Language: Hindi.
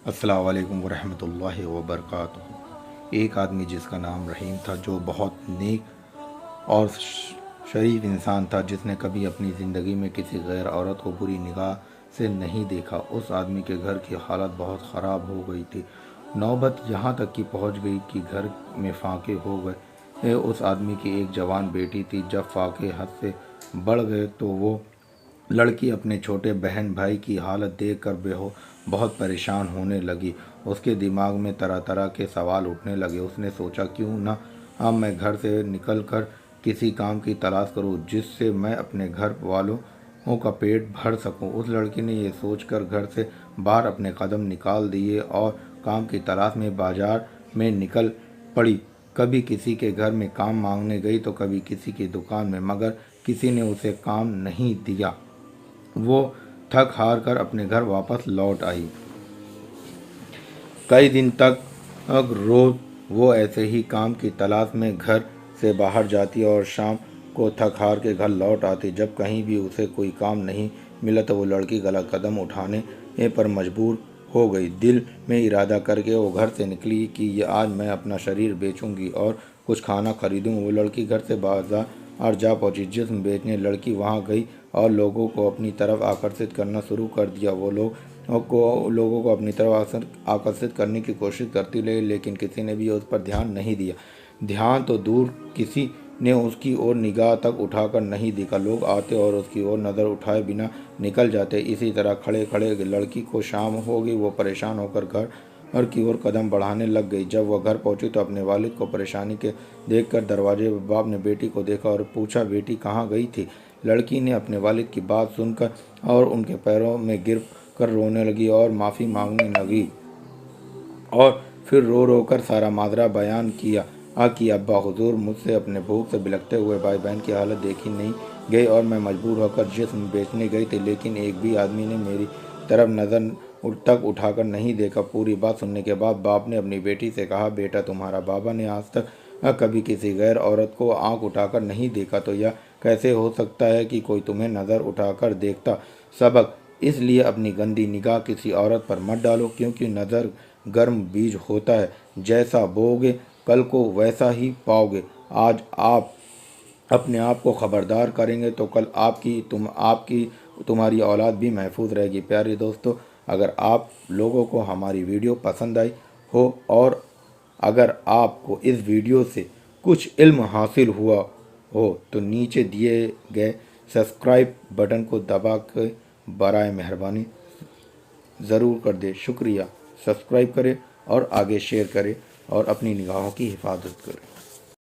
अस्सलाम वालेकुम वरहमतुल्लाहि वबरकातुहू। एक आदमी जिसका नाम रहीम था, जो बहुत नेक और शरीफ इंसान था, जिसने कभी अपनी ज़िंदगी में किसी गैर औरत को बुरी निगाह से नहीं देखा। उस आदमी के घर की हालत बहुत ख़राब हो गई थी। नौबत यहाँ तक कि पहुँच गई कि घर में फाके हो गए। उस आदमी की एक जवान बेटी थी। जब फाके हद से बढ़ गए तो वो लड़की अपने छोटे बहन भाई की हालत देखकर बहुत परेशान होने लगी। उसके दिमाग में तरह तरह के सवाल उठने लगे। उसने सोचा, क्यों ना अब मैं घर से निकलकर किसी काम की तलाश करूं, जिससे मैं अपने घर वालों का पेट भर सकूं। उस लड़की ने यह सोचकर घर से बाहर अपने कदम निकाल दिए और काम की तलाश में बाजार में निकल पड़ी। कभी किसी के घर में काम मांगने गई तो कभी किसी की दुकान में, मगर किसी ने उसे काम नहीं दिया। वो थक हार कर अपने घर वापस लौट आई। कई दिन तक रोज वो ऐसे ही काम की तलाश में घर से बाहर जाती और शाम को थक हार के घर लौट आती। जब कहीं भी उसे कोई काम नहीं मिला तो वो लड़की गलत कदम उठाने पर मजबूर हो गई। दिल में इरादा करके वो घर से निकली कि ये आज मैं अपना शरीर बेचूंगी और कुछ खाना खरीदूं। वो लड़की घर से बाजार जा पहुंची। जिस्म बेचने लड़की वहां गई और लोगों को अपनी तरफ आकर्षित करना शुरू कर दिया। वो लोगों को अपनी तरफ आकर्षित करने की कोशिश करती रही, लेकिन किसी ने भी उस पर ध्यान नहीं दिया। ध्यान तो दूर, किसी ने उसकी ओर निगाह तक उठाकर नहीं देखा। लोग आते और उसकी ओर नज़र उठाए बिना निकल जाते। इसी तरह खड़े खड़े लड़की को शाम हो गई। वो परेशान होकर घर की ओर कदम बढ़ाने लग गई। जब वह घर पहुंची तो अपने वालिद को परेशानी के देखकर दरवाजे पर बाप ने बेटी को देखा और पूछा, बेटी कहाँ गई थी? लड़की ने अपने वालिद की बात सुनकर और उनके पैरों में गिर कर रोने लगी और माफ़ी मांगने लगी, और फिर रो रो कर सारा माजरा बयान किया कि अब्बा हुजूर, मुझसे अपने भूख से बिलखते हुए भाई बहन की हालत देखी नहीं गई और मैं मजबूर होकर जिस्म बेचने गई थी, लेकिन एक भी आदमी ने मेरी तरफ नज़र तक उठाकर नहीं देखा। पूरी बात सुनने के बाद बाप ने अपनी बेटी से कहा, बेटा, तुम्हारा बाबा ने आज तक कभी किसी गैर औरत को आंख उठाकर नहीं देखा, तो यह कैसे हो सकता है कि कोई तुम्हें नज़र उठाकर देखता? सबक, इसलिए अपनी गंदी निगाह किसी औरत पर मत डालो, क्योंकि नज़र गर्म बीज होता है। जैसा बोओगे कल को वैसा ही पाओगे। आज आप अपने आप को खबरदार करेंगे तो कल तुम्हारी औलाद भी महफूज रहेगी। प्यारे दोस्तों, अगर आप लोगों को हमारी वीडियो पसंद आई हो और अगर आपको इस वीडियो से कुछ इल्म हासिल हुआ हो तो नीचे दिए गए सब्सक्राइब बटन को दबा कर बराए मेहरबानी ज़रूर कर दे। शुक्रिया। सब्सक्राइब करें और आगे शेयर करें और अपनी निगाहों की हिफाजत करें।